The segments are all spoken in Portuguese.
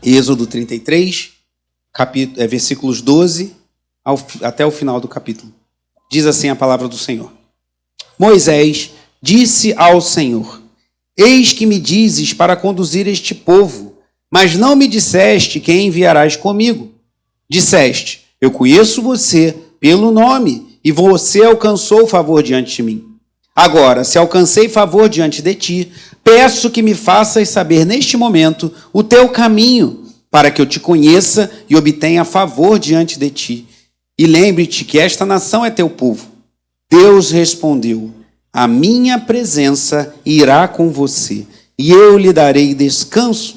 Êxodo 33, versículos 12 até o final do capítulo. Diz assim a palavra do Senhor. Moisés disse ao Senhor: Eis que me dizes para conduzir este povo, mas não me disseste quem enviarás comigo. Disseste: eu conheço você pelo nome, e você alcançou favor diante de mim. Agora, se alcancei favor diante de ti, peço que me faças saber neste momento o teu caminho, para que eu te conheça e obtenha favor diante de ti. E lembre-te que esta nação é teu povo. Deus respondeu: a minha presença irá com você, e eu lhe darei descanso.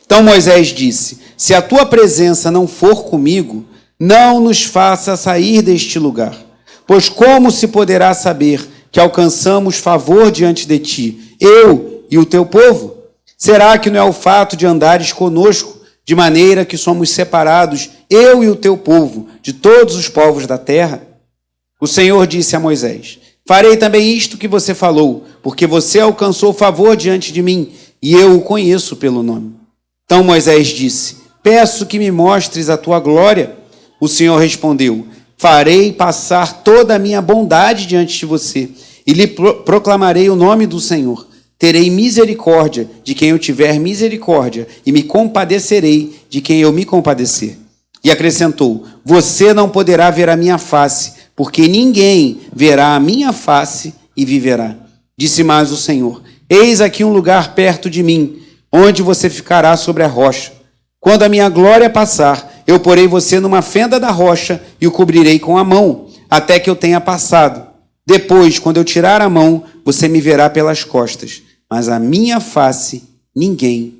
Então Moisés disse: se a tua presença não for comigo, não nos faça sair deste lugar. Pois como se poderá saber que alcançamos favor diante de ti, eu e o teu povo? Será que não é o fato de andares conosco, de maneira que somos separados, eu e o teu povo, de todos os povos da terra? O Senhor disse a Moisés: farei também isto que você falou, porque você alcançou favor diante de mim, e eu o conheço pelo nome. Então Moisés disse: peço que me mostres a tua glória. O Senhor respondeu: farei passar toda a minha bondade diante de você, e lhe proclamarei o nome do Senhor. Terei misericórdia de quem eu tiver misericórdia, e me compadecerei de quem eu me compadecer. E acrescentou: você não poderá ver a minha face, porque ninguém verá a minha face e viverá. Disse mais o Senhor: eis aqui um lugar perto de mim, onde você ficará sobre a rocha. Quando a minha glória passar, eu porei você numa fenda da rocha e o cobrirei com a mão, até que eu tenha passado. Depois, quando eu tirar a mão, você me verá pelas costas, mas a minha face ninguém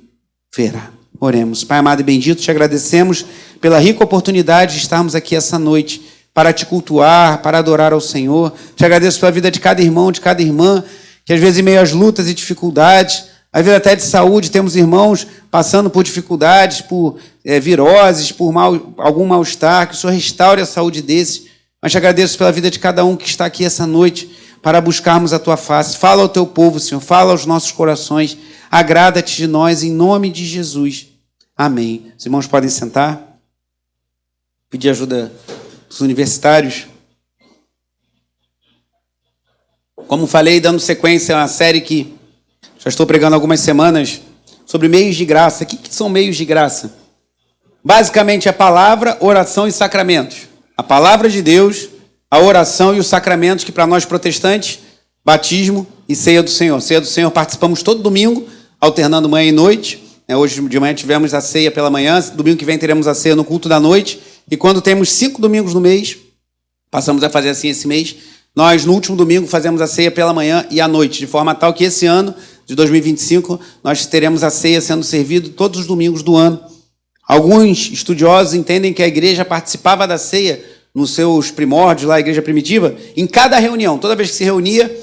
verá. Oremos. Pai amado e bendito, te agradecemos pela rica oportunidade de estarmos aqui essa noite para te cultuar, para adorar ao Senhor. Te agradeço pela vida de cada irmão, de cada irmã, que às vezes em meio às lutas e dificuldades, às vezes até de saúde, temos irmãos passando por dificuldades, por viroses, por algum mal-estar, que o Senhor restaure a saúde desses. Mas te agradeço pela vida de cada um que está aqui essa noite para buscarmos a tua face. Fala ao teu povo, Senhor, fala aos nossos corações. Agrada-te de nós, em nome de Jesus. Amém. Os irmãos podem sentar. Pedir ajuda dos universitários. Como falei, dando sequência a uma série que já estou pregando há algumas semanas sobre meios de graça. O que são meios de graça? Basicamente, a palavra, oração e sacramentos. A palavra de Deus, a oração e os sacramentos, que para nós protestantes, batismo e ceia do Senhor. Ceia do Senhor participamos todo domingo, alternando manhã e noite. Hoje de manhã tivemos a ceia pela manhã, domingo que vem teremos a ceia no culto da noite. E quando temos 5 domingos no mês, passamos a fazer assim esse mês, nós no último domingo fazemos a ceia pela manhã e à noite, de forma tal que esse ano, de 2025, nós teremos a ceia sendo servido todos os domingos do ano. Alguns estudiosos entendem que a igreja participava da ceia nos seus primórdios, lá a igreja primitiva, em cada reunião, toda vez que se reunia,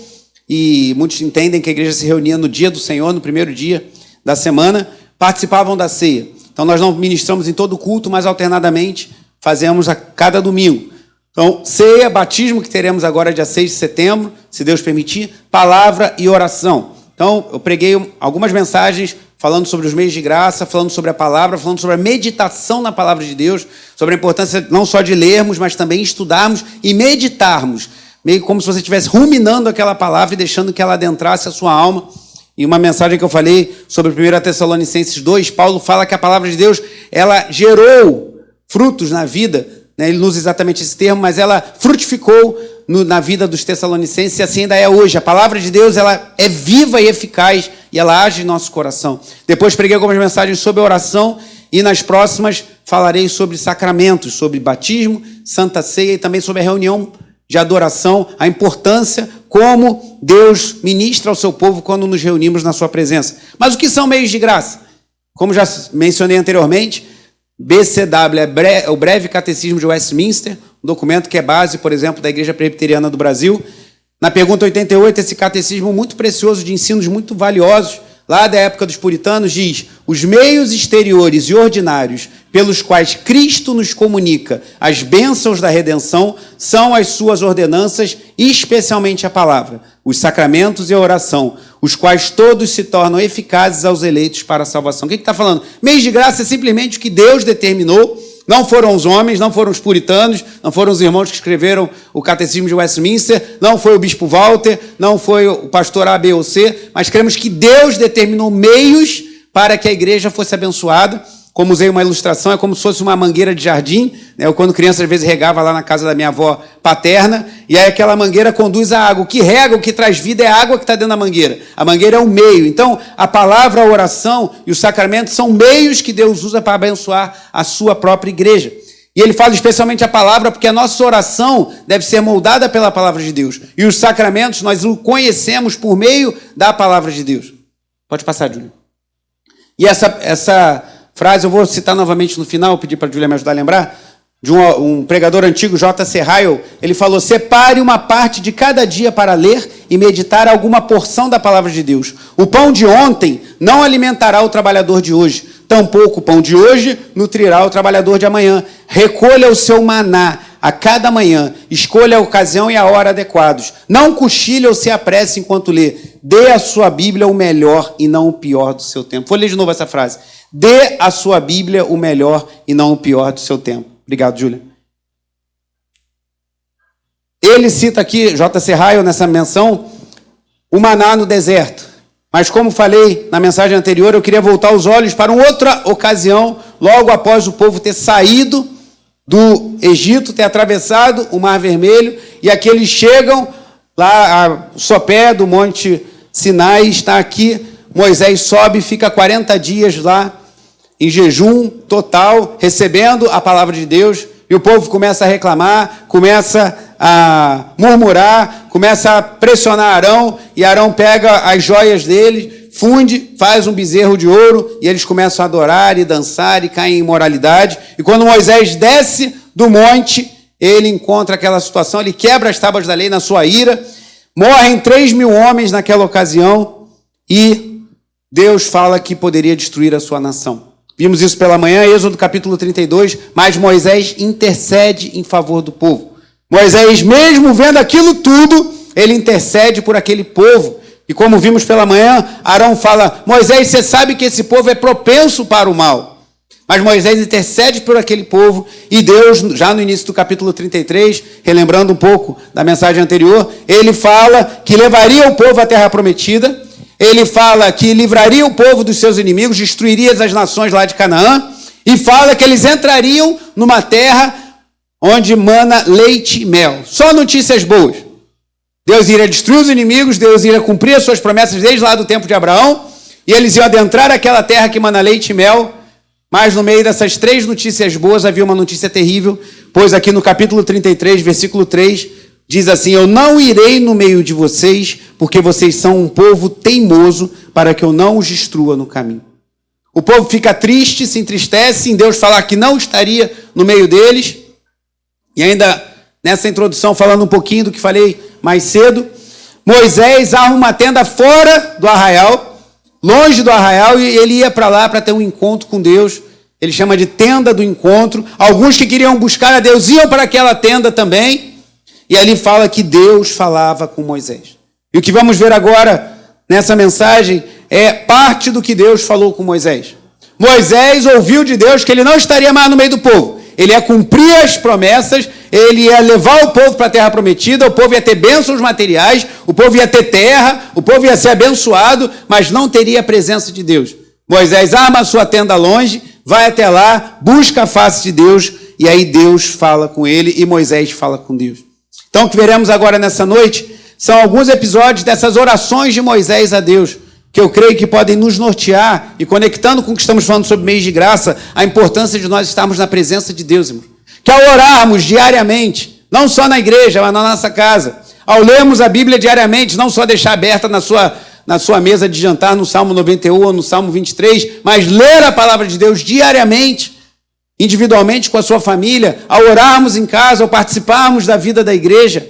e muitos entendem que a igreja se reunia no dia do Senhor, no primeiro dia da semana, participavam da ceia. Então nós não ministramos em todo o culto, mas alternadamente fazemos a cada domingo. Então, ceia, batismo, que teremos agora dia 6 de setembro, se Deus permitir, palavra e oração. Então, eu preguei algumas mensagens falando sobre os meios de graça, falando sobre a palavra, falando sobre a meditação na palavra de Deus, sobre a importância não só de lermos, mas também estudarmos e meditarmos, meio como se você estivesse ruminando aquela palavra e deixando que ela adentrasse a sua alma. E uma mensagem que eu falei sobre 1 Tessalonicenses 2, Paulo fala que a palavra de Deus, ela gerou frutos na vida, né? Ele não usa exatamente esse termo, mas ela frutificou na vida dos tessalonicenses, e assim ainda é hoje. A palavra de Deus, ela é viva e eficaz, e ela age em nosso coração. Depois preguei algumas mensagens sobre oração, e nas próximas falarei sobre sacramentos, sobre batismo, santa ceia, e também sobre a reunião de adoração, a importância, como Deus ministra ao seu povo quando nos reunimos na sua presença. Mas o que são meios de graça? Como já mencionei anteriormente, BCW é o Breve Catecismo de Westminster, um documento que é base, por exemplo, da Igreja Presbiteriana do Brasil. Na pergunta 88, esse catecismo muito precioso, de ensinos muito valiosos lá da época dos puritanos, diz: os meios exteriores e ordinários pelos quais Cristo nos comunica as bênçãos da redenção são as suas ordenanças, especialmente a palavra, os sacramentos e a oração, os quais todos se tornam eficazes aos eleitos para a salvação. O que está falando? Mês de graça é simplesmente o que Deus determinou. Não foram os homens, não foram os puritanos, não foram os irmãos que escreveram o Catecismo de Westminster, não foi o bispo Walter, não foi o pastor A, B ou C, mas cremos que Deus determinou meios para que a igreja fosse abençoada. Como usei uma ilustração, é como se fosse uma mangueira de jardim, né? Eu, quando criança, às vezes regava lá na casa da minha avó paterna, e aí aquela mangueira conduz a água. O que rega, o que traz vida é a água que está dentro da mangueira. A mangueira é o meio. Então, a palavra, a oração e os sacramentos são meios que Deus usa para abençoar a sua própria igreja. E ele fala especialmente a palavra, porque a nossa oração deve ser moldada pela palavra de Deus. E os sacramentos nós o conhecemos por meio da palavra de Deus. Pode passar, Júlia. E essa frase eu vou citar novamente no final, pedir para a Júlia me ajudar a lembrar, de um pregador antigo, J.C. Ryle. Ele falou: separe uma parte de cada dia para ler e meditar alguma porção da palavra de Deus. O pão de ontem não alimentará o trabalhador de hoje, tampouco o pão de hoje nutrirá o trabalhador de amanhã. Recolha o seu maná a cada manhã, escolha a ocasião e a hora adequados. Não cochile ou se apresse enquanto lê. Dê à sua Bíblia o melhor e não o pior do seu tempo. Vou ler de novo essa frase. Dê à sua Bíblia o melhor e não o pior do seu tempo. Obrigado, Júlia. Ele cita aqui, J.C. Ryle, nessa menção, o maná no deserto. Mas como falei na mensagem anterior, eu queria voltar os olhos para uma outra ocasião, logo após o povo ter saído do Egito, ter atravessado o Mar Vermelho, e aqui eles chegam lá ao sopé do Monte Sinai, está aqui, Moisés sobe e fica 40 dias lá, em jejum total, recebendo a palavra de Deus, e o povo começa a reclamar, começa a murmurar, começa a pressionar Arão, e Arão pega as joias dele, funde, faz um bezerro de ouro, e eles começam a adorar e dançar e caem em imoralidade. E quando Moisés desce do monte, ele encontra aquela situação, ele quebra as tábuas da lei na sua ira, morrem 3.000 homens naquela ocasião, e Deus fala que poderia destruir a sua nação. Vimos isso pela manhã, Êxodo capítulo 32, mas Moisés intercede em favor do povo. Moisés, mesmo vendo aquilo tudo, ele intercede por aquele povo. E como vimos pela manhã, Arão fala: Moisés, você sabe que esse povo é propenso para o mal. Mas Moisés intercede por aquele povo, e Deus, já no início do capítulo 33, relembrando um pouco da mensagem anterior, ele fala que levaria o povo à terra prometida. Ele fala que livraria o povo dos seus inimigos, destruiria as nações lá de Canaã, e fala que eles entrariam numa terra onde mana leite e mel. Só notícias boas. Deus iria destruir os inimigos, Deus iria cumprir as suas promessas desde lá do tempo de Abraão, e eles iam adentrar aquela terra que mana leite e mel. Mas no meio dessas 3 notícias boas havia uma notícia terrível, pois aqui no capítulo 33, versículo 3, diz assim: eu não irei no meio de vocês, porque vocês são um povo teimoso, para que eu não os destrua no caminho. O povo fica triste, se entristece em Deus falar que não estaria no meio deles. E ainda nessa introdução, falando um pouquinho do que falei mais cedo, Moisés arma uma tenda fora do arraial, longe do arraial, e ele ia para lá para ter um encontro com Deus. Ele chama de tenda do encontro. Alguns que queriam buscar a Deus iam para aquela tenda também. E ali fala que Deus falava com Moisés. E o que vamos ver agora nessa mensagem é parte do que Deus falou com Moisés. Moisés ouviu de Deus que ele não estaria mais no meio do povo. Ele ia cumprir as promessas, ele ia levar o povo para a terra prometida, o povo ia ter bênçãos materiais, o povo ia ter terra, o povo ia ser abençoado, mas não teria a presença de Deus. Moisés arma a sua tenda longe, vai até lá, busca a face de Deus, e aí Deus fala com ele e Moisés fala com Deus. Então, o que veremos agora nessa noite são alguns episódios dessas orações de Moisés a Deus, que eu creio que podem nos nortear, e conectando com o que estamos falando sobre mês de graça, a importância de nós estarmos na presença de Deus, irmãos. Que ao orarmos diariamente, não só na igreja, mas na nossa casa, ao lermos a Bíblia diariamente, não só deixar aberta na sua mesa de jantar, no Salmo 91 ou no Salmo 23, mas ler a palavra de Deus diariamente, individualmente com a sua família, ao orarmos em casa, ao participarmos da vida da igreja,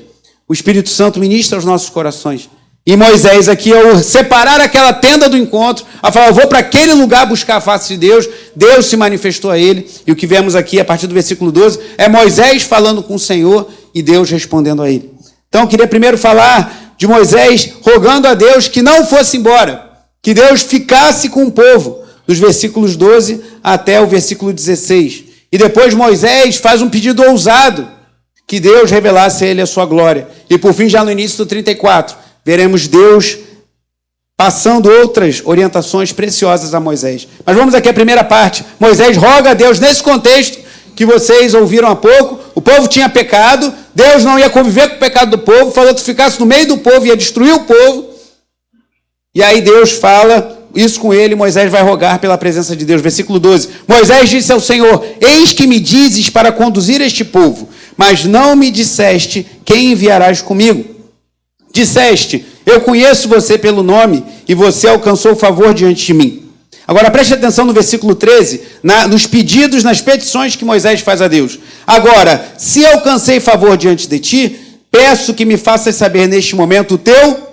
o Espírito Santo ministra aos nossos corações. E Moisés aqui, ao separar aquela tenda do encontro, ao falar, eu vou para aquele lugar buscar a face de Deus, Deus se manifestou a ele. E o que vemos aqui, a partir do versículo 12, é Moisés falando com o Senhor e Deus respondendo a ele. Então, eu queria primeiro falar de Moisés rogando a Deus que não fosse embora, que Deus ficasse com o povo, dos versículos 12 até o versículo 16. E depois Moisés faz um pedido ousado, que Deus revelasse a ele a sua glória. E por fim, já no início do 34, veremos Deus passando outras orientações preciosas a Moisés. Mas vamos aqui à primeira parte. Moisés roga a Deus, nesse contexto que vocês ouviram há pouco, o povo tinha pecado, Deus não ia conviver com o pecado do povo, falou que ficasse no meio do povo, ia destruir o povo. E aí Deus fala isso com ele, Moisés vai rogar pela presença de Deus. Versículo 12. Moisés disse ao Senhor, eis que me dizes para conduzir este povo, mas não me disseste quem enviarás comigo. Disseste, eu conheço você pelo nome, e você alcançou favor diante de mim. Agora preste atenção no versículo 13, nos pedidos, nas petições que Moisés faz a Deus. Agora, se alcancei favor diante de ti, peço que me faças saber neste momento o teu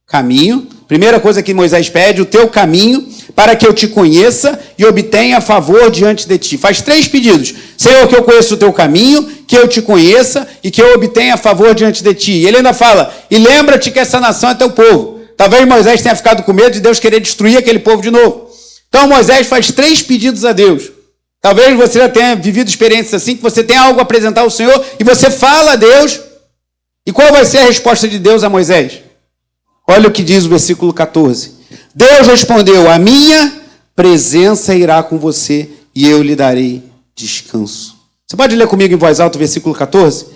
caminho. Primeira coisa que Moisés pede, o teu caminho, para que eu te conheça e obtenha favor diante de ti. Faz 3 pedidos. Senhor, que eu conheça o teu caminho, que eu te conheça e que eu obtenha favor diante de ti. E ele ainda fala, e lembra-te que essa nação é teu povo. Talvez Moisés tenha ficado com medo de Deus querer destruir aquele povo de novo. Então Moisés faz 3 pedidos a Deus. Talvez você já tenha vivido experiências assim, que você tenha algo a apresentar ao Senhor e você fala a Deus. E qual vai ser a resposta de Deus a Moisés? Olha o que diz o versículo 14. Deus respondeu, a minha presença irá com você e eu lhe darei descanso. Você pode ler comigo em voz alta o versículo 14?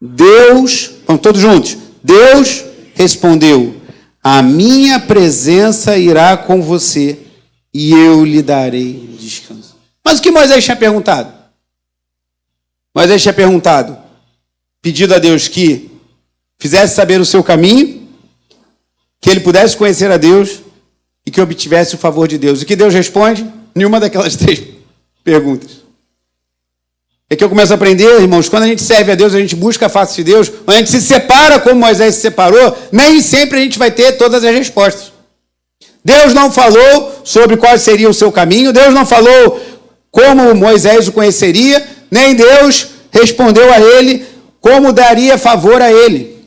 Deus, vamos todos juntos. Deus respondeu, a minha presença irá com você e eu lhe darei descanso. Mas o que Moisés tinha perguntado? Moisés tinha perguntado, pedido a Deus que fizesse saber o seu caminho, que ele pudesse conhecer a Deus e que obtivesse o favor de Deus. E que Deus responde? Nenhuma daquelas 3 perguntas. É que eu começo a aprender, irmãos, quando a gente serve a Deus, a gente busca a face de Deus, quando a gente se separa como Moisés se separou, nem sempre a gente vai ter todas as respostas. Deus não falou sobre qual seria o seu caminho, Deus não falou como Moisés o conheceria, nem Deus respondeu a ele como daria favor a ele.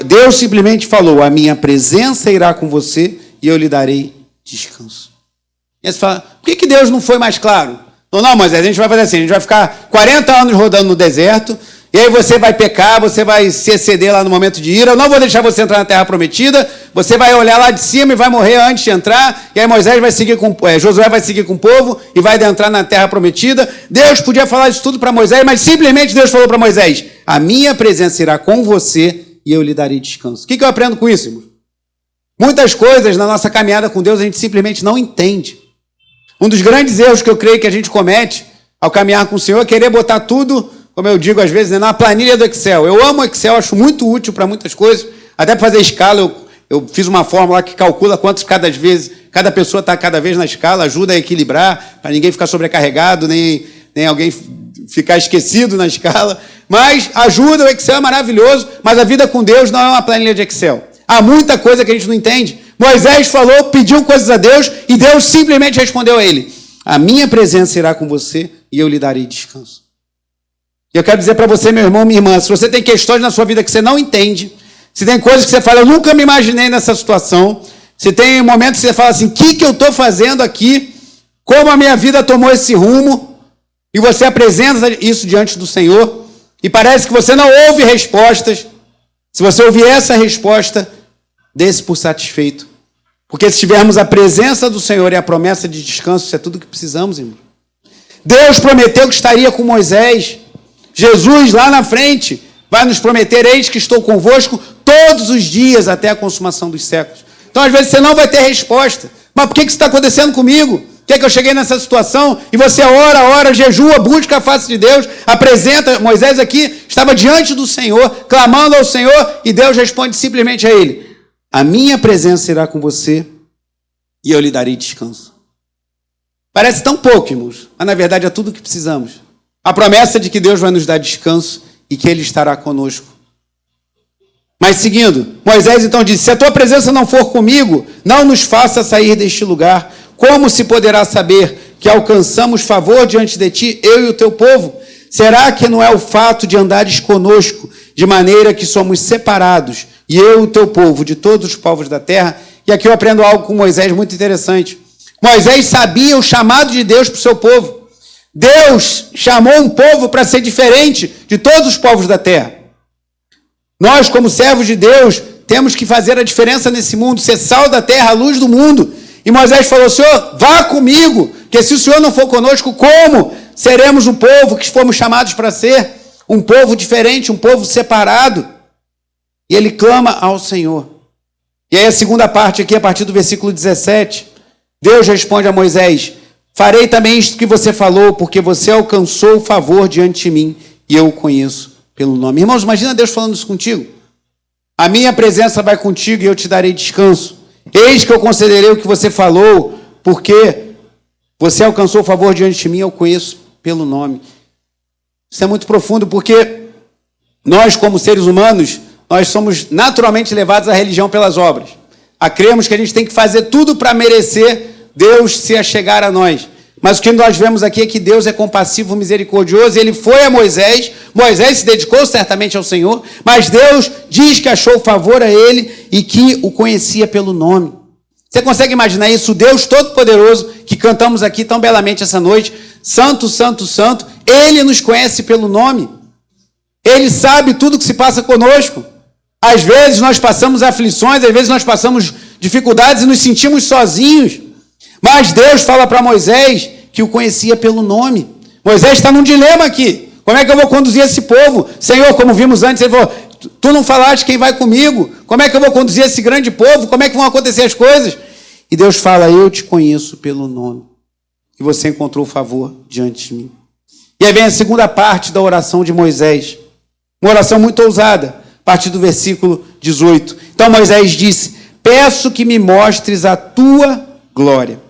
Deus simplesmente falou, a minha presença irá com você e eu lhe darei descanso. E aí você fala, por que Deus não foi mais claro? Não, Moisés, a gente vai fazer assim, a gente vai ficar 40 anos rodando no deserto, e aí você vai pecar, você vai se exceder lá no momento de ira, eu não vou deixar você entrar na terra prometida, você vai olhar lá de cima e vai morrer antes de entrar, e aí Moisés vai seguir Josué vai seguir com o povo e vai entrar na terra prometida. Deus podia falar isso tudo para Moisés, mas simplesmente Deus falou para Moisés, a minha presença irá com você e eu lhe darei descanso. O que eu aprendo com isso, irmão? Muitas coisas na nossa caminhada com Deus a gente simplesmente não entende. Um dos grandes erros que eu creio que a gente comete ao caminhar com o Senhor é querer botar tudo, como eu digo às vezes, na planilha do Excel. Eu amo o Excel, acho muito útil para muitas coisas, até para fazer escala. Eu fiz uma fórmula que calcula quantas cada pessoa está cada vez na escala, ajuda a equilibrar, para ninguém ficar sobrecarregado, nem alguém ficar esquecido na escala. Mas ajuda, o Excel é maravilhoso, mas a vida com Deus não é uma planilha de Excel. Há muita coisa que a gente não entende. Moisés falou, pediu coisas a Deus, e Deus simplesmente respondeu a ele, a minha presença irá com você e eu lhe darei descanso. E eu quero dizer para você, meu irmão, minha irmã, se você tem questões na sua vida que você não entende, se tem coisas que você fala, eu nunca me imaginei nessa situação, se tem momentos que você fala assim, o que eu estou fazendo aqui, como a minha vida tomou esse rumo, e você apresenta isso diante do Senhor, e parece que você não ouve respostas. Se você ouvir essa resposta, dê-se por satisfeito. Porque se tivermos a presença do Senhor e a promessa de descanso, isso é tudo que precisamos, irmão. Deus prometeu que estaria com Moisés. Jesus, lá na frente, vai nos prometer, eis que estou convosco todos os dias até a consumação dos séculos. Então, às vezes, você não vai ter resposta. Mas por que isso está acontecendo comigo? Por que eu cheguei nessa situação? E você ora, jejua, busca a face de Deus, apresenta. Moisés aqui estava diante do Senhor, clamando ao Senhor, e Deus responde simplesmente a ele, a minha presença irá com você e eu lhe darei descanso. Parece tão pouco, irmãos, mas na verdade é tudo o que precisamos. A promessa de que Deus vai nos dar descanso e que Ele estará conosco. Mas seguindo, Moisés então disse: se a tua presença não for comigo, não nos faça sair deste lugar. Como se poderá saber que alcançamos favor diante de ti, eu e o teu povo? Será que não é o fato de andares conosco, de maneira que somos separados, e eu e o teu povo, de todos os povos da terra? E aqui eu aprendo algo com Moisés muito interessante. Moisés sabia o chamado de Deus para o seu povo. Deus chamou um povo para ser diferente de todos os povos da terra. Nós, como servos de Deus, temos que fazer a diferença nesse mundo, ser sal da terra, a luz do mundo. E Moisés falou: Senhor, vá comigo, porque se o Senhor não for conosco, como seremos um povo que fomos chamados para ser? Um povo diferente, um povo separado. E ele clama ao Senhor. E aí a segunda parte aqui, a partir do versículo 17, Deus responde a Moisés: farei também isto que você falou, porque você alcançou o favor diante de mim, e eu o conheço pelo nome. Irmãos, imagina Deus falando isso contigo. A minha presença vai contigo e eu te darei descanso. Eis que eu concederei o que você falou, porque você alcançou o favor diante de mim, eu conheço pelo nome. Isso é muito profundo, porque nós, como seres humanos, nós somos naturalmente levados à religião pelas obras. A cremos que a gente tem que fazer tudo para merecer Deus se achegar a nós. Mas o que nós vemos aqui é que Deus é compassivo, misericordioso, e ele foi a Moisés. Moisés se dedicou certamente ao Senhor, mas Deus diz que achou favor a ele e que o conhecia pelo nome. Você consegue imaginar isso? O Deus Todo-Poderoso, que cantamos aqui tão belamente essa noite, Santo, Santo, Santo, ele nos conhece pelo nome. Ele sabe tudo que se passa conosco. Às vezes nós passamos aflições, às vezes nós passamos dificuldades e nos sentimos sozinhos. Mas Deus fala para Moisés que o conhecia pelo nome. Moisés está num dilema aqui. Como é que eu vou conduzir esse povo? Senhor, como vimos antes, ele falou: tu não falaste quem vai comigo? Como é que eu vou conduzir esse grande povo? Como é que vão acontecer as coisas? E Deus fala: eu te conheço pelo nome. E você encontrou favor diante de mim. E aí vem a segunda parte da oração de Moisés. Uma oração muito ousada, a partir do versículo 18. Então Moisés disse: peço que me mostres a tua glória.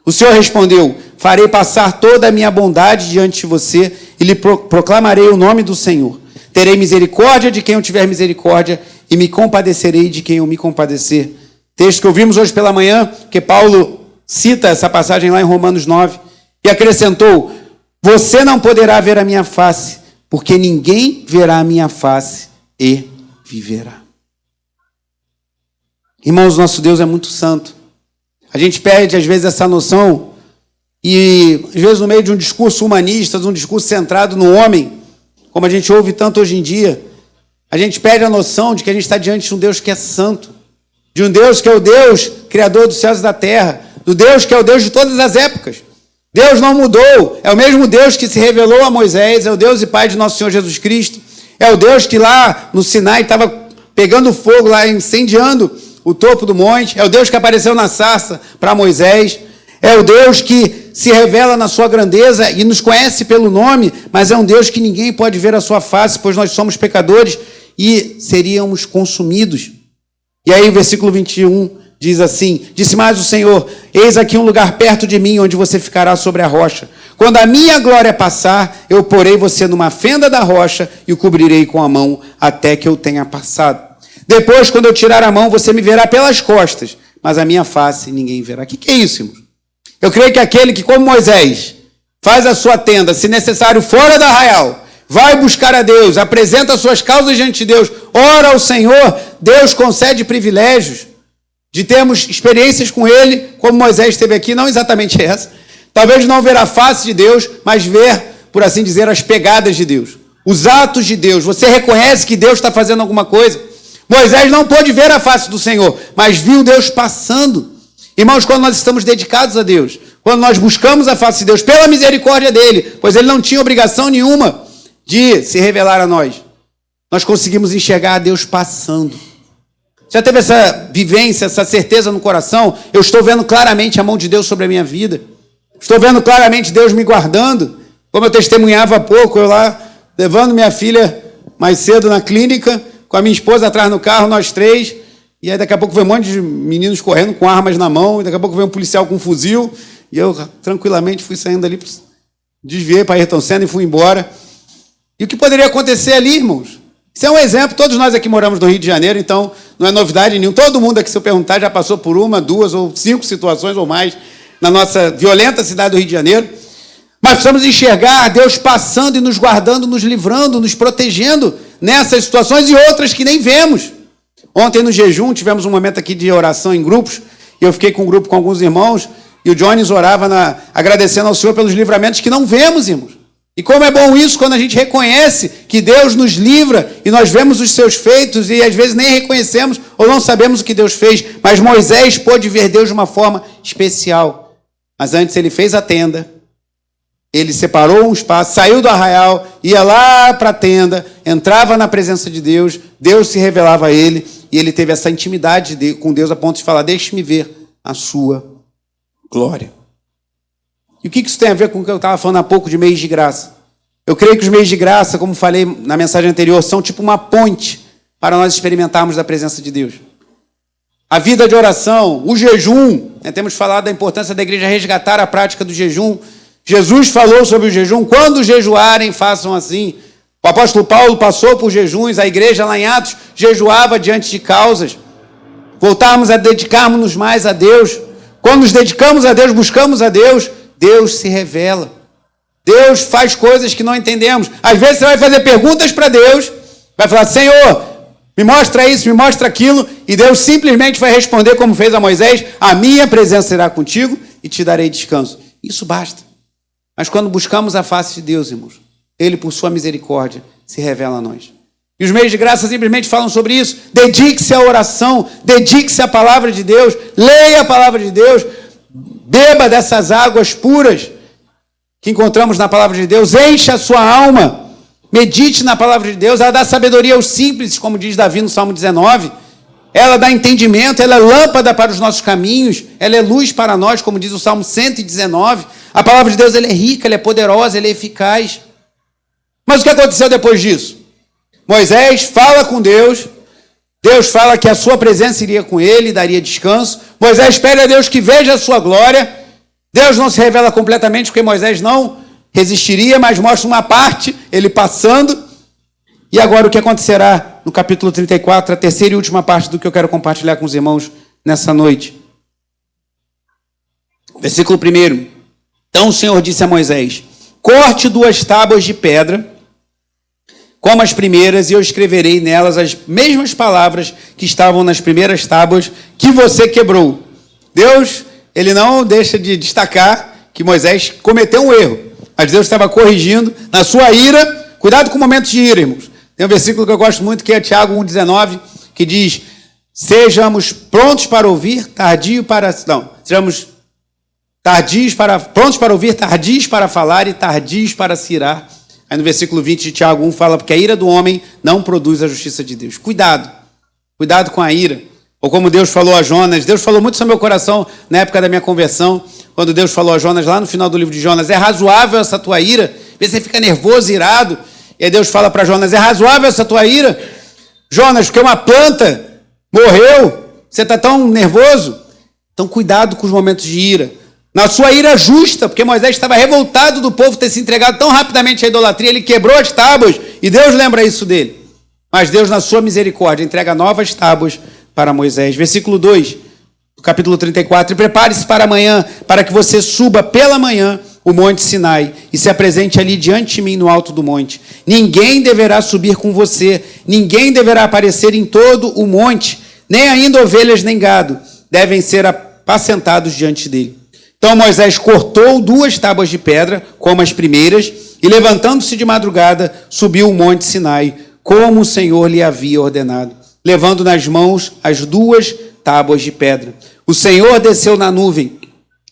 O Senhor respondeu: farei passar toda a minha bondade diante de você e lhe proclamarei o nome do Senhor. Terei misericórdia de quem eu tiver misericórdia e me compadecerei de quem eu me compadecer. Texto que ouvimos hoje pela manhã, que Paulo cita essa passagem lá em Romanos 9, e acrescentou: você não poderá ver a minha face, porque ninguém verá a minha face e viverá. Irmãos, nosso Deus é muito santo. A gente perde, às vezes, essa noção e, às vezes, no meio de um discurso humanista, de um discurso centrado no homem, como a gente ouve tanto hoje em dia, a gente perde a noção de que a gente está diante de um Deus que é santo, de um Deus que é o Deus criador dos céus e da terra, do Deus que é o Deus de todas as épocas. Deus não mudou, é o mesmo Deus que se revelou a Moisés, é o Deus e Pai de nosso Senhor Jesus Cristo, é o Deus que lá no Sinai estava pegando fogo, lá incendiando o topo do monte, é o Deus que apareceu na sarça para Moisés, é o Deus que se revela na sua grandeza e nos conhece pelo nome, mas é um Deus que ninguém pode ver a sua face, pois nós somos pecadores e seríamos consumidos. E aí o versículo 21 diz assim: disse mais o Senhor: eis aqui um lugar perto de mim, onde você ficará sobre a rocha. Quando a minha glória passar, eu porei você numa fenda da rocha e o cobrirei com a mão, até que eu tenha passado. Depois, quando eu tirar a mão, você me verá pelas costas, mas a minha face ninguém verá. O que é isso, irmão? Eu creio que aquele que, como Moisés, faz a sua tenda, se necessário, fora da arraial, vai buscar a Deus, apresenta as suas causas diante de Deus, ora ao Senhor, Deus concede privilégios de termos experiências com Ele, como Moisés teve aqui, não exatamente essa. Talvez não ver a face de Deus, mas ver, por assim dizer, as pegadas de Deus, os atos de Deus. Você reconhece que Deus está fazendo alguma coisa. Moisés não pôde ver a face do Senhor, mas viu Deus passando. Irmãos, quando nós estamos dedicados a Deus, quando nós buscamos a face de Deus pela misericórdia dEle, pois Ele não tinha obrigação nenhuma de se revelar a nós, nós conseguimos enxergar a Deus passando. Já teve essa vivência, essa certeza no coração? Eu estou vendo claramente a mão de Deus sobre a minha vida. Estou vendo claramente Deus me guardando. Como eu testemunhava há pouco, eu lá levando minha filha mais cedo na clínica, com a minha esposa atrás no carro, nós três, e aí daqui a pouco veio um monte de meninos correndo com armas na mão, e daqui a pouco veio um policial com um fuzil, e eu tranquilamente fui saindo ali, desviei para Ayrton Senna e fui embora. E o que poderia acontecer ali, irmãos? Isso é um exemplo, todos nós aqui moramos no Rio de Janeiro, então não é novidade nenhuma. Todo mundo aqui, se eu perguntar, já passou por 1, 2 ou 5 situações ou mais na nossa violenta cidade do Rio de Janeiro. Mas precisamos enxergar Deus passando e nos guardando, nos livrando, nos protegendo nessas situações e outras que nem vemos. Ontem no jejum tivemos um momento aqui de oração em grupos, e eu fiquei com um grupo com alguns irmãos, e o Jones orava agradecendo ao Senhor pelos livramentos que não vemos, irmãos. E como é bom isso quando a gente reconhece que Deus nos livra e nós vemos os seus feitos e às vezes nem reconhecemos ou não sabemos o que Deus fez. Mas Moisés pôde ver Deus de uma forma especial. Mas antes ele fez a tenda, ele separou um espaço, saiu do arraial, ia lá para a tenda, entrava na presença de Deus, Deus se revelava a ele e ele teve essa intimidade com Deus a ponto de falar, deixe-me ver a sua glória. E o que isso tem a ver com o que eu estava falando há pouco de meios de graça? Eu creio que os meios de graça, como falei na mensagem anterior, são tipo uma ponte para nós experimentarmos da presença de Deus. A vida de oração, o jejum, temos falado da importância da igreja resgatar a prática do jejum. Jesus falou sobre o jejum, quando jejuarem, façam assim. O apóstolo Paulo passou por jejuns, a igreja lá em Atos jejuava diante de causas. Voltarmos a dedicarmos-nos mais a Deus. Quando nos dedicamos a Deus, buscamos a Deus, Deus se revela. Deus faz coisas que não entendemos. Às vezes você vai fazer perguntas para Deus, vai falar, Senhor, me mostra isso, me mostra aquilo, e Deus simplesmente vai responder como fez a Moisés, a minha presença será contigo e te darei descanso. Isso basta. Mas quando buscamos a face de Deus, irmãos, Ele, por sua misericórdia, se revela a nós. E os meios de graça simplesmente falam sobre isso. Dedique-se à oração, dedique-se à palavra de Deus, leia a palavra de Deus, beba dessas águas puras que encontramos na palavra de Deus, encha a sua alma, medite na palavra de Deus, ela dá sabedoria aos simples, como diz Davi no Salmo 19, ela dá entendimento, ela é lâmpada para os nossos caminhos, ela é luz para nós, como diz o Salmo 119, a palavra de Deus ela é rica, ela é poderosa, ela é eficaz. Mas o que aconteceu depois disso? Moisés fala com Deus, Deus fala que a sua presença iria com ele, daria descanso. Moisés pede a Deus que veja a sua glória. Deus não se revela completamente, porque Moisés não resistiria, mas mostra uma parte, ele passando. E agora o que acontecerá no capítulo 34, a terceira e última parte do que eu quero compartilhar com os irmãos nessa noite. Versículo 1. Então o Senhor disse a Moisés, corte 2 tábuas de pedra, como as primeiras, e eu escreverei nelas as mesmas palavras que estavam nas primeiras tábuas que você quebrou. Deus, ele não deixa de destacar que Moisés cometeu um erro, mas Deus estava corrigindo na sua ira. Cuidado com momentos de ira, irmãos. Tem um versículo que eu gosto muito, que é Tiago 1,19, que diz, sejamos prontos para ouvir, sejamos prontos para ouvir, tardios para falar e tardios para se irar. Aí no versículo 20 de Tiago 1 fala, porque a ira do homem não produz a justiça de Deus. Cuidado com a ira. Ou como Deus falou a Jonas, Deus falou muito sobre meu coração na época da minha conversão, quando Deus falou a Jonas lá no final do livro de Jonas, é razoável essa tua ira? Você fica nervoso, irado, e aí Deus fala para Jonas, é razoável essa tua ira? Jonas, porque uma planta morreu, você está tão nervoso? Então cuidado com os momentos de ira. Na sua ira justa, porque Moisés estava revoltado do povo ter se entregado tão rapidamente à idolatria, ele quebrou as tábuas, e Deus lembra isso dele. Mas Deus, na sua misericórdia, entrega novas tábuas para Moisés. Versículo 2, do capítulo 34, e prepare-se para amanhã, para que você suba pela manhã o monte Sinai, e se apresente ali diante de mim no alto do monte. Ninguém deverá subir com você, ninguém deverá aparecer em todo o monte, nem ainda ovelhas nem gado, devem ser apacentados diante dele. Então Moisés cortou 2 tábuas de pedra, como as primeiras, e levantando-se de madrugada, subiu o monte Sinai, como o Senhor lhe havia ordenado, levando nas mãos as 2 tábuas de pedra. O Senhor desceu na nuvem,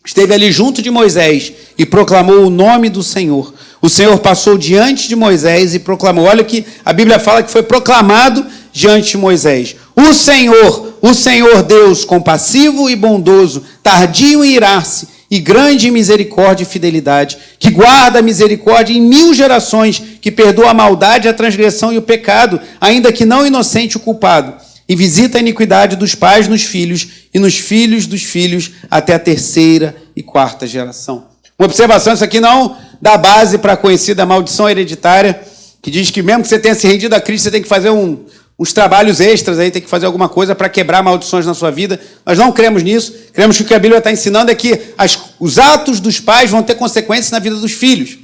esteve ali junto de Moisés e proclamou o nome do Senhor. O Senhor passou diante de Moisés e proclamou. Olha que a Bíblia fala que foi proclamado diante de Moisés. O Senhor Deus compassivo e bondoso, tardio em irar-se, e grande em misericórdia e fidelidade, que guarda a misericórdia em 1000 gerações, que perdoa a maldade, a transgressão e o pecado, ainda que não inocente o culpado, e visita a iniquidade dos pais nos filhos, e nos filhos dos filhos, até a 3ª e 4ª geração. Uma observação, isso aqui não dá base para a conhecida maldição hereditária, que diz que mesmo que você tenha se rendido a Cristo, você tem que fazer uns trabalhos extras aí, tem que fazer alguma coisa para quebrar maldições na sua vida. Nós não cremos nisso. Cremos que o que a Bíblia está ensinando é que os atos dos pais vão ter consequências na vida dos filhos.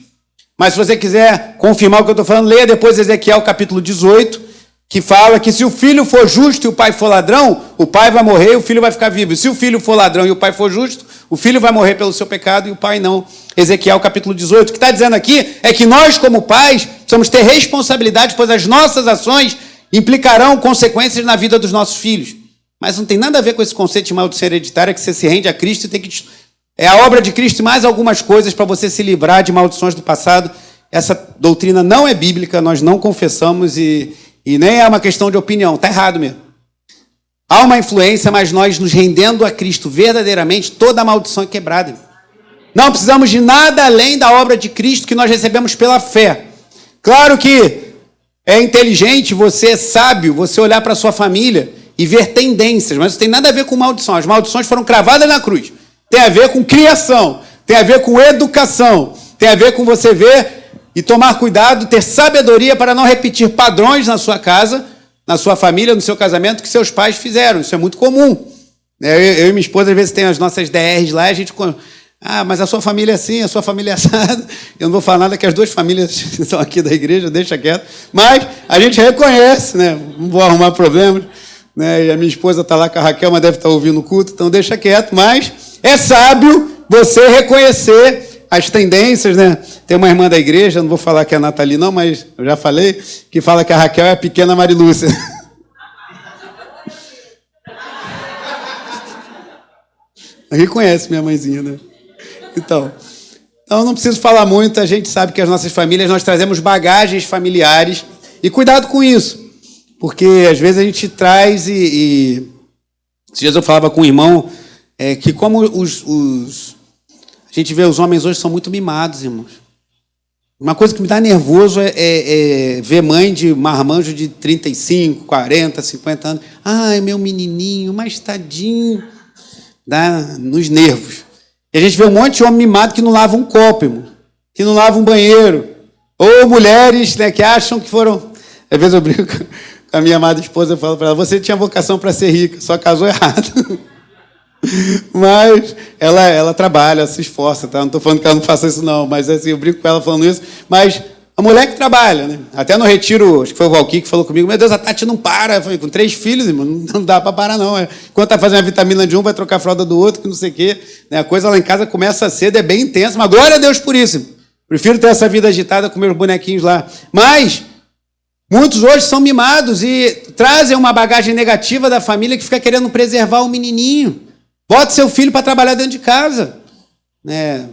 Mas se você quiser confirmar o que eu estou falando, leia depois Ezequiel capítulo 18, que fala que se o filho for justo e o pai for ladrão, o pai vai morrer e o filho vai ficar vivo. E se o filho for ladrão e o pai for justo, o filho vai morrer pelo seu pecado e o pai não. Ezequiel capítulo 18. O que está dizendo aqui é que nós, como pais, precisamos ter responsabilidade, pois as nossas ações implicarão consequências na vida dos nossos filhos. Mas não tem nada a ver com esse conceito de maldição hereditária, que você se rende a Cristo e tem que... É a obra de Cristo e mais algumas coisas para você se livrar de maldições do passado. Essa doutrina não é bíblica, nós não confessamos e nem é uma questão de opinião. Está errado mesmo. Há uma influência, mas nós nos rendendo a Cristo verdadeiramente, toda a maldição é quebrada. Não precisamos de nada além da obra de Cristo que nós recebemos pela fé. Claro que é inteligente, você é sábio, você olhar para a sua família e ver tendências, mas isso tem nada a ver com maldição. As maldições foram cravadas na cruz. Tem a ver com criação, tem a ver com educação, tem a ver com você ver e tomar cuidado, ter sabedoria para não repetir padrões na sua casa, na sua família, no seu casamento, que seus pais fizeram. Isso é muito comum. Eu e minha esposa, às vezes, tem as nossas DRs lá, e a gente... mas a sua família é assim, a sua família é assada. Eu não vou falar nada que as duas famílias são aqui da igreja, deixa quieto. Mas a gente reconhece, né? Não vou arrumar problemas. Né? E a minha esposa está lá com a Raquel, mas deve estar ouvindo o culto, então deixa quieto. Mas é sábio você reconhecer as tendências, né? Tem uma irmã da igreja, não vou falar que é a Nathalie não, mas eu já falei, que fala que a Raquel é a pequena Marilúcia. Reconhece minha mãezinha, né? Então, não preciso falar muito, a gente sabe que as nossas famílias, nós trazemos bagagens familiares, e cuidado com isso, porque às vezes a gente traz esses dias eu falava com um irmão, que como a gente vê os homens hoje são muito mimados, irmãos. Uma coisa que me dá nervoso é ver mãe de marmanjo de 35, 40, 50 anos. Ai, meu menininho, mas tadinho. Dá nos nervos. E a gente vê um monte de homem mimado que não lava um copo, irmão, que não lava um banheiro. Ou mulheres, né, que acham que foram... Às vezes eu brinco com a minha amada esposa, eu falo para ela, você tinha vocação para ser rica, só casou errado. Mas ela trabalha, ela se esforça, tá? Não estou falando que ela não faça isso, não, mas assim, eu brinco com ela falando isso. Mas a mulher que trabalha, né? Até no retiro, acho que foi o Valquí que falou comigo, meu Deus, a Tati não para. Eu falei, com 3 filhos, irmão, não dá para parar, não. Enquanto está fazendo a vitamina de um, vai trocar a fralda do outro, que não sei o quê. Né? A coisa lá em casa começa cedo, é bem intensa, mas glória a Deus por isso. Irmão. Prefiro ter essa vida agitada com meus bonequinhos lá. Mas muitos hoje são mimados e trazem uma bagagem negativa da família que fica querendo preservar o menininho. Bote seu filho para trabalhar dentro de casa. Né?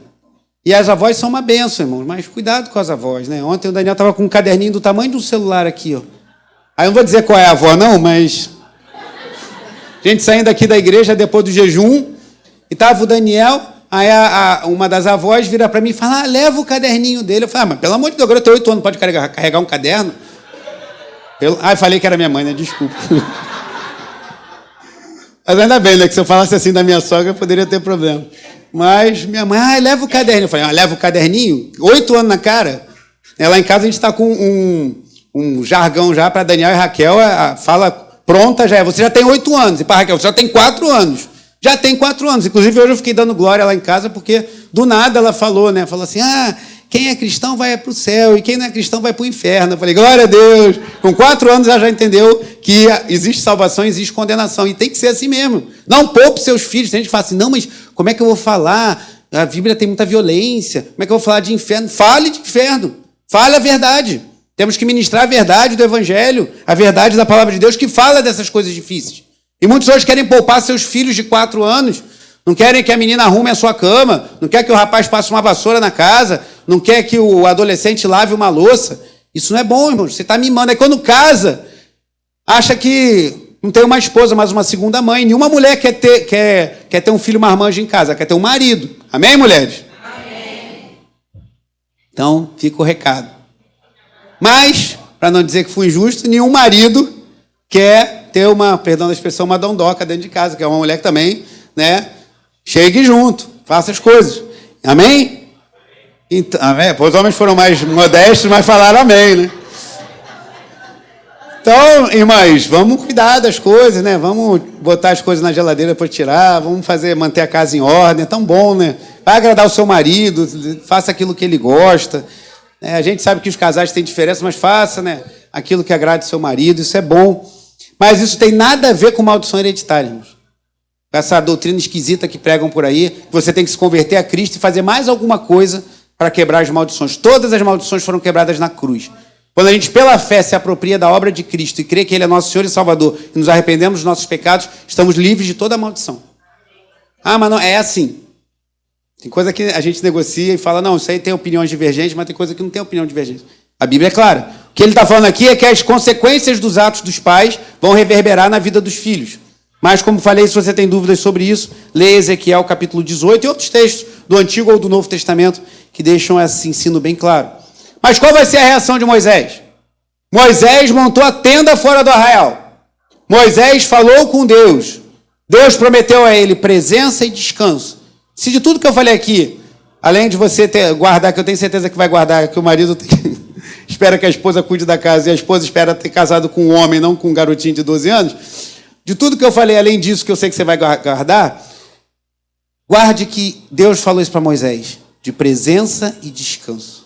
E as avós são uma bênção, irmão. Mas cuidado com as avós. Né? Ontem o Daniel estava com um caderninho do tamanho de um celular aqui. Ó. Aí eu não vou dizer qual é a avó, não, mas... A gente saindo aqui da igreja depois do jejum, e estava o Daniel, aí uma das avós vira para mim e fala, leva o caderninho dele. Eu falei, mas pelo amor de Deus, agora eu tenho 8 anos, pode carregar um caderno? Eu falei que era minha mãe, né? Desculpa. Mas ainda bem, né? Que se eu falasse assim da minha sogra, eu poderia ter problema. Mas minha mãe, leva o caderninho. Eu falei, leva o caderninho? 8 anos na cara. Lá em casa a gente está com um jargão já para Daniel e Raquel, a fala pronta já é, você já tem 8 anos. E para Raquel, você já tem 4 anos. Já tem 4 anos. Inclusive, hoje eu fiquei dando glória lá em casa, porque do nada ela falou, né? Falou assim, quem é cristão vai para o céu, e quem não é cristão vai para o inferno. Eu falei, glória a Deus. Com 4 anos ela já entendeu que existe salvação, existe condenação. E tem que ser assim mesmo. Não poupe seus filhos. Tem gente que fala assim, não, mas como é que eu vou falar? A Bíblia tem muita violência. Como é que eu vou falar de inferno? Fale de inferno. Fale a verdade. Temos que ministrar a verdade do Evangelho, a verdade da palavra de Deus, que fala dessas coisas difíceis. E muitos hoje querem poupar seus filhos de 4 anos, não querem que a menina arrume a sua cama, não quer que o rapaz passe uma vassoura na casa, não quer que o adolescente lave uma louça. Isso não é bom, irmão. Você está mimando. Aí quando casa, acha que não tem uma esposa, mas uma segunda mãe. Nenhuma mulher quer ter um filho marmanjo em casa, quer ter um marido. Amém, mulheres? Amém. Então, fica o recado. Mas, para não dizer que fui injusto, nenhum marido quer ter perdão da expressão, uma dondoca dentro de casa, que é uma mulher que também, né, chegue junto, faça as coisas. Amém? Então, amém? Os homens foram mais modestos, mas falaram amém, né? Então, irmãs, vamos cuidar das coisas, né? Vamos botar as coisas na geladeira para tirar, vamos manter a casa em ordem, é tão bom, né? Vai agradar o seu marido, faça aquilo que ele gosta. A gente sabe que os casais têm diferença, mas faça, né, aquilo que agrade o seu marido, isso é bom. Mas isso tem nada a ver com maldição hereditária, irmãos. Essa doutrina esquisita que pregam por aí, que você tem que se converter a Cristo e fazer mais alguma coisa para quebrar as maldições. Todas as maldições foram quebradas na cruz. Quando a gente, pela fé, se apropria da obra de Cristo e crê que Ele é nosso Senhor e Salvador e nos arrependemos dos nossos pecados, estamos livres de toda a maldição. Ah, mas não, é assim. Tem coisa que a gente negocia e fala, não, isso aí tem opiniões divergentes, mas tem coisa que não tem opinião divergente. A Bíblia é clara. O que ele está falando aqui é que as consequências dos atos dos pais vão reverberar na vida dos filhos. Mas, como falei, se você tem dúvidas sobre isso, leia Ezequiel capítulo 18 e outros textos do Antigo ou do Novo Testamento que deixam esse ensino bem claro. Mas qual vai ser a reação de Moisés? Moisés montou a tenda fora do arraial. Moisés falou com Deus. Deus prometeu a ele presença e descanso. Se de tudo que eu falei aqui, além de você guardar, que eu tenho certeza que vai guardar, que o marido espera que a esposa cuide da casa e a esposa espera ter casado com um homem, não com um garotinho de 12 anos, de tudo que eu falei, além disso que eu sei que você vai guardar, guarde que Deus falou isso para Moisés, de presença e descanso.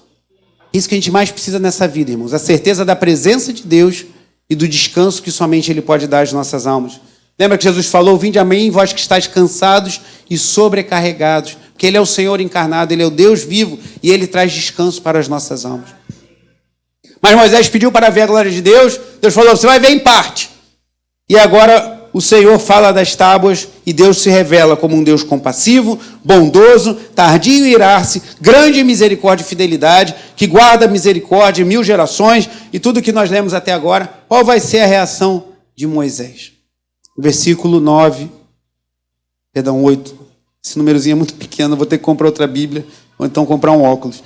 Isso que a gente mais precisa nessa vida, irmãos. A certeza da presença de Deus e do descanso que somente Ele pode dar às nossas almas. Lembra que Jesus falou, vinde a mim, vós que estáis cansados e sobrecarregados. Porque Ele é o Senhor encarnado, Ele é o Deus vivo e Ele traz descanso para as nossas almas. Mas Moisés pediu para ver a glória de Deus. Deus falou, você vai ver em parte. E agora o Senhor fala das tábuas e Deus se revela como um Deus compassivo, bondoso, tardio em irar-se, grande em misericórdia e fidelidade, que guarda misericórdia em 1000 gerações, e tudo que nós lemos até agora. Qual vai ser a reação de Moisés? Versículo 8. Esse númerozinho é muito pequeno, vou ter que comprar outra Bíblia, ou então comprar um óculos.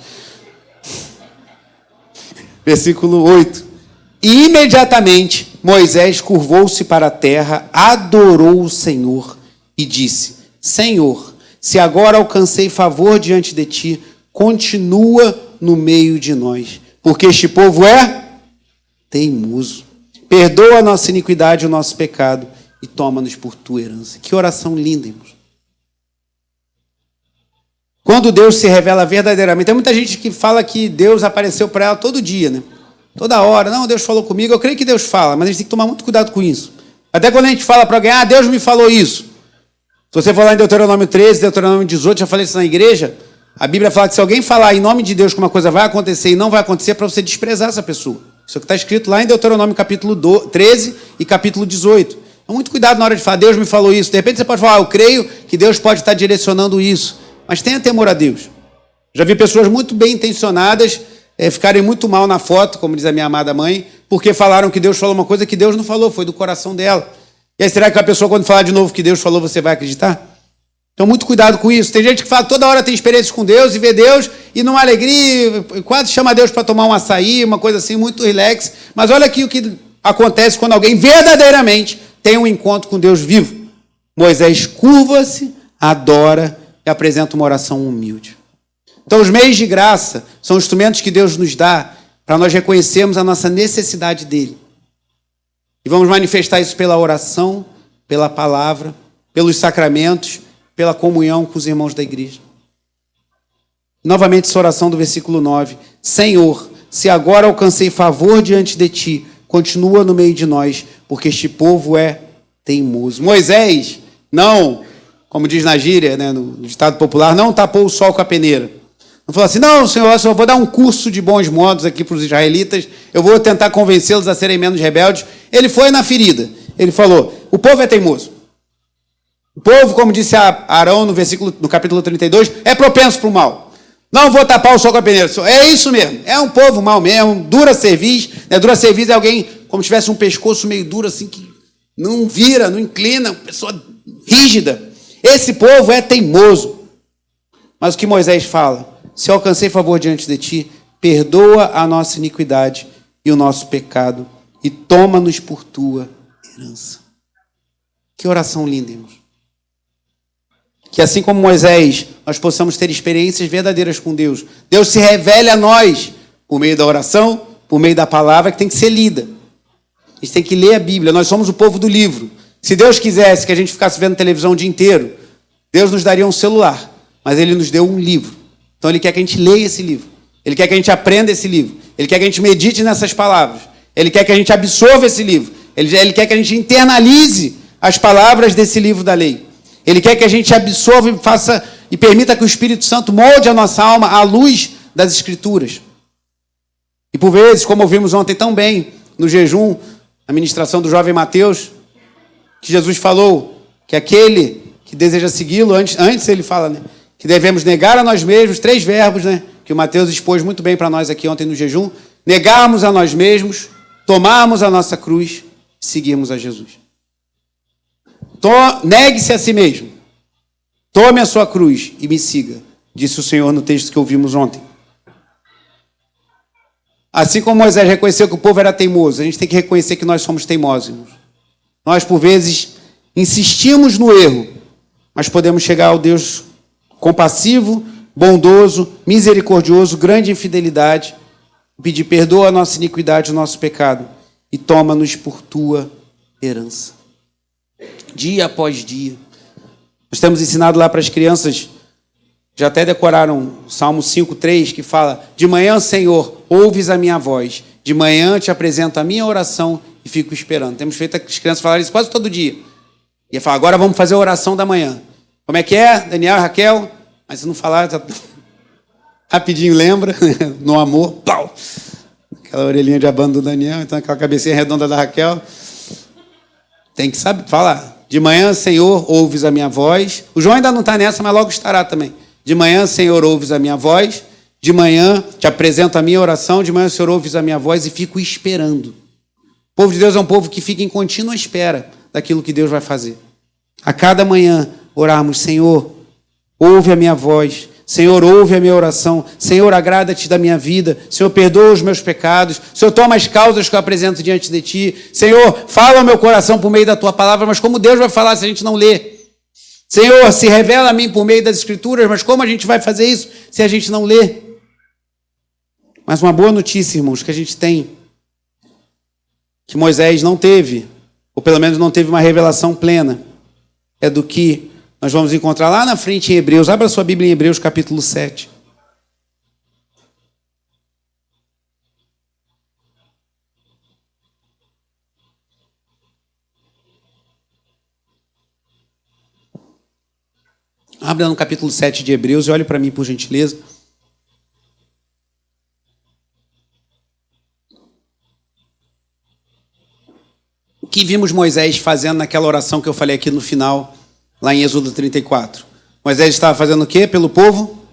Versículo 8. E imediatamente Moisés curvou-se para a terra, adorou o Senhor e disse, Senhor, se agora alcancei favor diante de ti, continua no meio de nós, porque este povo é teimoso. Perdoa a nossa iniquidade e o nosso pecado e toma-nos por tua herança. Que oração linda, irmãos. Quando Deus se revela verdadeiramente, tem muita gente que fala que Deus apareceu para ela todo dia, né? Toda hora, não, Deus falou comigo, eu creio que Deus fala, mas a gente tem que tomar muito cuidado com isso. Até quando a gente fala para alguém, Deus me falou isso. Se você for lá em Deuteronômio 13, Deuteronômio 18, já falei isso na igreja, a Bíblia fala que se alguém falar em nome de Deus que uma coisa vai acontecer e não vai acontecer, é para você desprezar essa pessoa. Isso é o que está escrito lá em Deuteronômio capítulo 13 e capítulo 18. Então, muito cuidado na hora de falar, Deus me falou isso. De repente você pode falar, eu creio que Deus pode estar direcionando isso. Mas tenha temor a Deus. Já vi pessoas muito bem intencionadas ficarem muito mal na foto, como diz a minha amada mãe, porque falaram que Deus falou uma coisa que Deus não falou, foi do coração dela. E aí será que a pessoa, quando falar de novo que Deus falou, você vai acreditar? Então, muito cuidado com isso. Tem gente que fala, toda hora tem experiências com Deus e vê Deus e numa alegria, quase chama Deus para tomar um açaí, uma coisa assim, muito relax. Mas olha aqui o que acontece quando alguém verdadeiramente tem um encontro com Deus vivo. Moisés curva-se, adora e apresenta uma oração humilde. Então, os meios de graça são instrumentos que Deus nos dá para nós reconhecermos a nossa necessidade dele. E vamos manifestar isso pela oração, pela palavra, pelos sacramentos, pela comunhão com os irmãos da igreja. Novamente, essa oração do versículo 9. Senhor, se agora alcancei favor diante de ti, continua no meio de nós, porque este povo é teimoso. Moisés, não, como diz na gíria, né, no ditado popular, não tapou o sol com a peneira. Não falou assim, não, Senhor, eu vou dar um curso de bons modos aqui para os israelitas, eu vou tentar convencê-los a serem menos rebeldes. Ele foi na ferida. Ele falou, o povo é teimoso. O povo, como disse Arão no capítulo 32, é propenso para o mal. Não vou tapar o sol com a peneira. É isso mesmo. É um povo mau mesmo, dura cerviz. Né? Dura cerviz é alguém como se tivesse um pescoço meio duro, assim, que não vira, não inclina, pessoa rígida. Esse povo é teimoso. Mas o que Moisés fala? Se eu alcancei favor diante de ti, perdoa a nossa iniquidade e o nosso pecado e toma-nos por tua herança. Que oração linda, irmãos. Que assim como Moisés, nós possamos ter experiências verdadeiras com Deus. Deus se revele a nós por meio da oração, por meio da palavra que tem que ser lida. A gente tem que ler a Bíblia. Nós somos o povo do livro. Se Deus quisesse que a gente ficasse vendo televisão o dia inteiro, Deus nos daria um celular. Mas Ele nos deu um livro. Então Ele quer que a gente leia esse livro. Ele quer que a gente aprenda esse livro. Ele quer que a gente medite nessas palavras. Ele quer que a gente absorva esse livro. Ele quer que a gente internalize as palavras desse livro da lei. Ele quer que a gente absorva e faça e permita que o Espírito Santo molde a nossa alma à luz das Escrituras. E por vezes, como ouvimos ontem tão bem no jejum, a ministração do jovem Mateus, que Jesus falou que aquele que deseja segui-lo, antes ele fala, né, que devemos negar a nós mesmos, 3 verbos, né, que o Mateus expôs muito bem para nós aqui ontem no jejum, negarmos a nós mesmos, tomarmos a nossa cruz e seguirmos a Jesus. Negue-se a si mesmo, tome a sua cruz e me siga, disse o Senhor no texto que ouvimos ontem. Assim como Moisés reconheceu que o povo era teimoso, a gente tem que reconhecer que nós somos teimosos, irmãos. Nós, por vezes, insistimos no erro, mas podemos chegar ao Deus compassivo, bondoso, misericordioso, grande em fidelidade, pedir perdoa a nossa iniquidade, o nosso pecado, e toma-nos por tua herança. Dia após dia. Nós temos ensinado lá para as crianças, já até decoraram o Salmo 5:3, que fala: de manhã, Senhor, ouves a minha voz, de manhã te apresento a minha oração e fico esperando. Temos feito as crianças falarem isso quase todo dia. E falar: agora vamos fazer a oração da manhã. Como é que é, Daniel, Raquel? Mas se não falar, já... rapidinho lembra, no amor, pau! Aquela orelhinha de abano do Daniel, então aquela cabecinha redonda da Raquel. Tem que saber falar. De manhã, Senhor, ouves a minha voz. O João ainda não está nessa, mas logo estará também. De manhã, Senhor, ouves a minha voz. De manhã, te apresento a minha oração. De manhã, Senhor, ouves a minha voz e fico esperando. O povo de Deus é um povo que fica em contínua espera daquilo que Deus vai fazer. A cada manhã, orarmos: Senhor, ouve a minha voz. Senhor, ouve a minha oração. Senhor, agrada-te da minha vida. Senhor, perdoa os meus pecados. Senhor, toma as causas que eu apresento diante de ti. Senhor, fala ao meu coração por meio da tua palavra, mas como Deus vai falar se a gente não lê? Senhor, se revela a mim por meio das Escrituras, mas como a gente vai fazer isso se a gente não lê? Mas uma boa notícia, irmãos, que a gente tem, que Moisés não teve, ou pelo menos não teve uma revelação plena, é do que nós vamos encontrar lá na frente em Hebreus. Abra sua Bíblia em Hebreus, capítulo 7. Abra no capítulo 7 de Hebreus e olhe para mim, por gentileza. O que vimos Moisés fazendo naquela oração que eu falei aqui no final, lá em Êxodo 34. Moisés estava fazendo o quê pelo povo?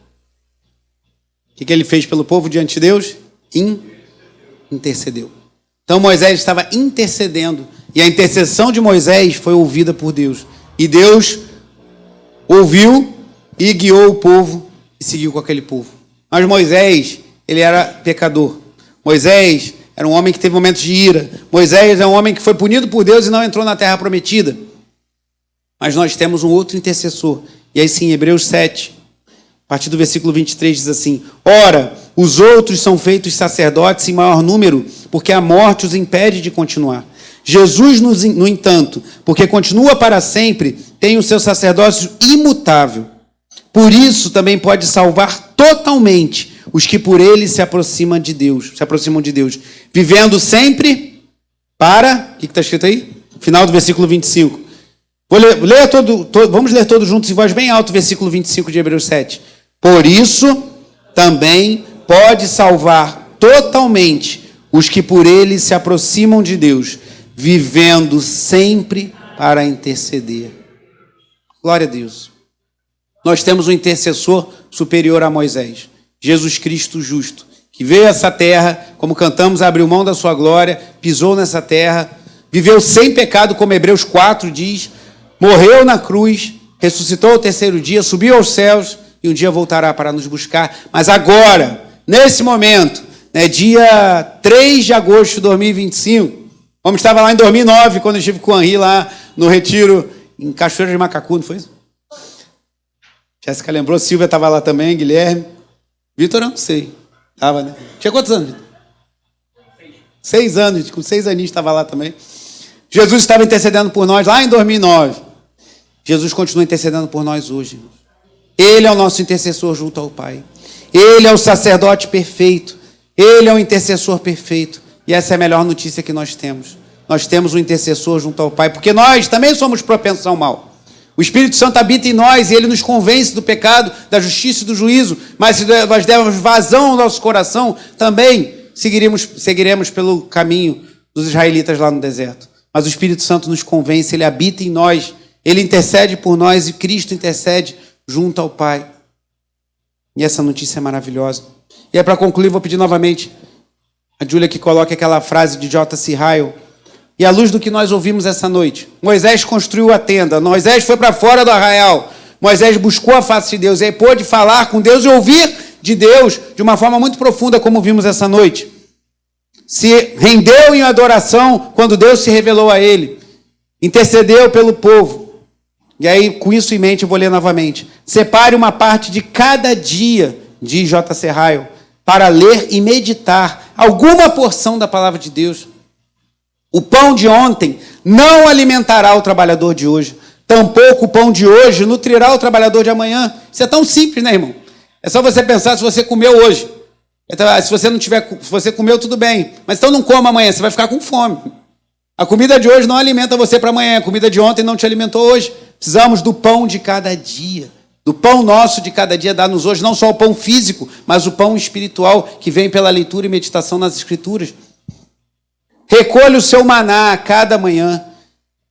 O que ele fez pelo povo diante de Deus? Intercedeu. Então Moisés estava intercedendo. E a intercessão de Moisés foi ouvida por Deus. E Deus ouviu e guiou o povo e seguiu com aquele povo. Mas Moisés, ele era pecador. Moisés era um homem que teve momentos de ira. Moisés é um homem que foi punido por Deus e não entrou na terra prometida. Mas nós temos um outro intercessor. E aí sim, Hebreus 7, a partir do versículo 23, diz assim: ora, os outros são feitos sacerdotes em maior número, porque a morte os impede de continuar. Jesus, no entanto, porque continua para sempre, tem o seu sacerdócio imutável. Por isso também pode salvar totalmente os que por ele se aproximam de Deus, vivendo sempre para... O que está escrito aí? Final do versículo 25. Vamos ler todos juntos em voz bem alta o versículo 25 de Hebreus 7. Por isso também pode salvar totalmente os que por ele se aproximam de Deus, vivendo sempre para interceder. Glória a Deus. Nós temos um intercessor superior a Moisés, Jesus Cristo justo, que veio a essa terra, como cantamos, abriu mão da sua glória, pisou nessa terra, viveu sem pecado, como Hebreus 4 diz, morreu na cruz, ressuscitou ao terceiro dia, subiu aos céus e um dia voltará para nos buscar. Mas agora, nesse momento, dia 3 de agosto de 2025, como estava lá em 2009, quando eu estive com o Henri lá no retiro em Cachoeira de Macacu, não foi isso? Jéssica lembrou, Silvia estava lá também, Guilherme. Vitor, eu não sei. Estava, né? Tinha quantos anos, Vitor? 6 anos, com 6 aninhos estava lá também. Jesus estava intercedendo por nós lá em 2009. Jesus continua intercedendo por nós hoje. Ele é o nosso intercessor junto ao Pai. Ele é o sacerdote perfeito. Ele é o intercessor perfeito. E essa é a melhor notícia que nós temos. Nós temos um intercessor junto ao Pai, porque nós também somos propensos ao mal. O Espírito Santo habita em nós e ele nos convence do pecado, da justiça e do juízo. Mas se nós dermos vazão ao nosso coração, também seguiremos pelo caminho dos israelitas lá no deserto. Mas o Espírito Santo nos convence, ele habita em nós, ele intercede por nós e Cristo intercede junto ao Pai. E essa notícia é maravilhosa. E aí, para concluir, vou pedir novamente a Júlia que coloque aquela frase de J.C. Ryle. E à luz do que nós ouvimos essa noite, Moisés construiu a tenda, Moisés foi para fora do arraial, Moisés buscou a face de Deus, e aí pôde falar com Deus e ouvir de Deus de uma forma muito profunda, como vimos essa noite. Se rendeu em adoração quando Deus se revelou a ele, intercedeu pelo povo. E aí, com isso em mente, eu vou ler novamente. Separe uma parte de cada dia, diz J.C. Ryle, para ler e meditar alguma porção da palavra de Deus. O pão de ontem não alimentará o trabalhador de hoje. Tampouco o pão de hoje nutrirá o trabalhador de amanhã. Isso é tão simples, né, irmão? É só você pensar se você comeu hoje. Se você não tiver, se você comeu, tudo bem. Mas então não coma amanhã, você vai ficar com fome. A comida de hoje não alimenta você para amanhã. A comida de ontem não te alimentou hoje. Precisamos do pão de cada dia. Do pão nosso de cada dia dá-nos hoje, não só o pão físico, mas o pão espiritual que vem pela leitura e meditação nas Escrituras. Recolha o seu maná a cada manhã.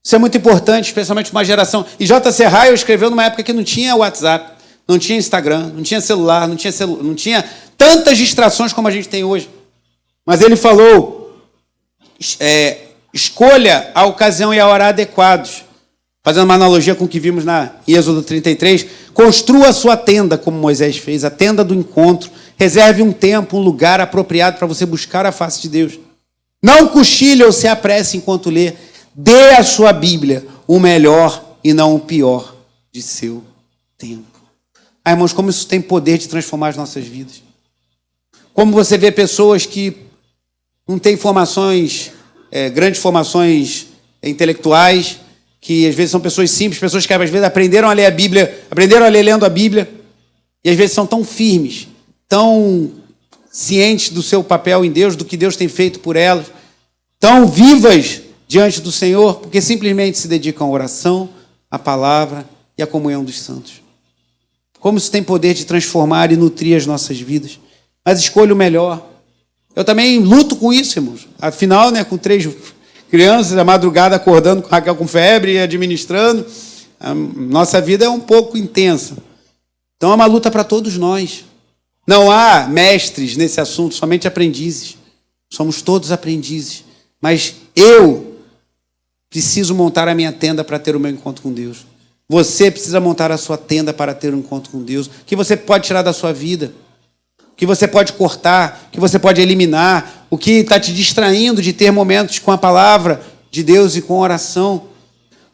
Isso é muito importante, especialmente para uma geração. E J.C. Ryle escreveu numa época que não tinha WhatsApp, não tinha Instagram, não tinha celular, não tinha tantas distrações como a gente tem hoje. Mas ele falou, escolha a ocasião e a hora adequados. Fazendo uma analogia com o que vimos em Êxodo 33, construa a sua tenda, como Moisés fez, a tenda do encontro. Reserve um tempo, um lugar apropriado para você buscar a face de Deus. Não cochile ou se apresse enquanto lê. Dê à sua Bíblia o melhor e não o pior de seu tempo. Ah, irmãos, como isso tem poder de transformar as nossas vidas. Como você vê pessoas que não têm formações, grandes formações intelectuais, que às vezes são pessoas simples, pessoas que às vezes aprenderam a ler a Bíblia, aprenderam a ler lendo a Bíblia, e às vezes são tão firmes, tão cientes do seu papel em Deus, do que Deus tem feito por elas, tão vivas diante do Senhor, porque simplesmente se dedicam à oração, à palavra e à comunhão dos santos. Como isso tem poder de transformar e nutrir as nossas vidas. Mas escolha o melhor. Eu também luto com isso, irmãos. Afinal, com 3 crianças, a madrugada acordando com Raquel com febre e administrando, a nossa vida é um pouco intensa. Então é uma luta para todos nós. Não há mestres nesse assunto, somente aprendizes. Somos todos aprendizes. Mas eu preciso montar a minha tenda para ter o meu encontro com Deus. Você precisa montar a sua tenda para ter um encontro com Deus. O que você pode tirar da sua vida? O que você pode cortar? O que você pode eliminar? O que está te distraindo de ter momentos com a palavra de Deus e com oração?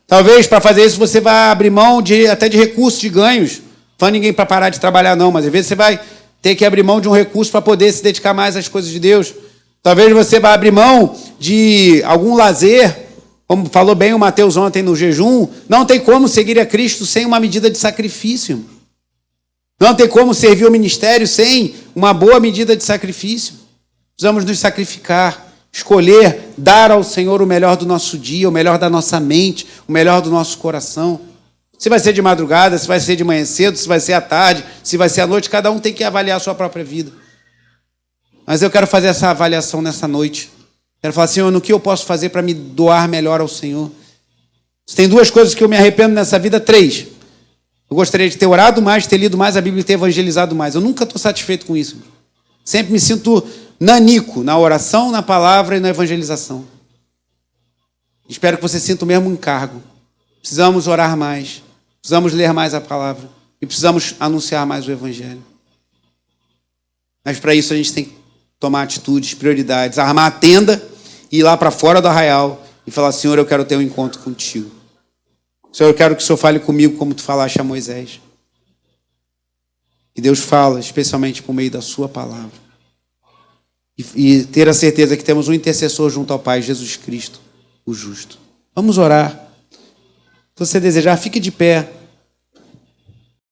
Talvez para fazer isso você vá abrir mão até de recursos, de ganhos. Não fala ninguém para parar de trabalhar não, mas às vezes você vai ter que abrir mão de um recurso para poder se dedicar mais às coisas de Deus. Talvez você vá abrir mão de algum lazer, como falou bem o Mateus ontem no jejum. Não tem como seguir a Cristo sem uma medida de sacrifício. Não tem como servir o ministério sem uma boa medida de sacrifício. Precisamos nos sacrificar, escolher, dar ao Senhor o melhor do nosso dia, o melhor da nossa mente, o melhor do nosso coração. Se vai ser de madrugada, se vai ser de manhã cedo, se vai ser à tarde, se vai ser à noite, cada um tem que avaliar a sua própria vida. Mas eu quero fazer essa avaliação nessa noite. Quero falar, Senhor, no que eu posso fazer para me doar melhor ao Senhor? Se tem 2 coisas que eu me arrependo nessa vida, 3. Eu gostaria de ter orado mais, ter lido mais a Bíblia e ter evangelizado mais. Eu nunca estou satisfeito com isso. Sempre me sinto nanico na oração, na palavra e na evangelização. Espero que você sinta o mesmo encargo. Precisamos orar mais, precisamos ler mais a palavra e precisamos anunciar mais o Evangelho. Mas para isso a gente tem que tomar atitudes, prioridades, armar a tenda e ir lá para fora do arraial e falar, Senhor, eu quero ter um encontro contigo. Senhor, eu quero que o Senhor fale comigo como tu falaste a Moisés. E Deus fala, especialmente por meio da sua palavra. E e ter a certeza que temos um intercessor junto ao Pai, Jesus Cristo, o justo. Vamos orar. Se você desejar, fique de pé.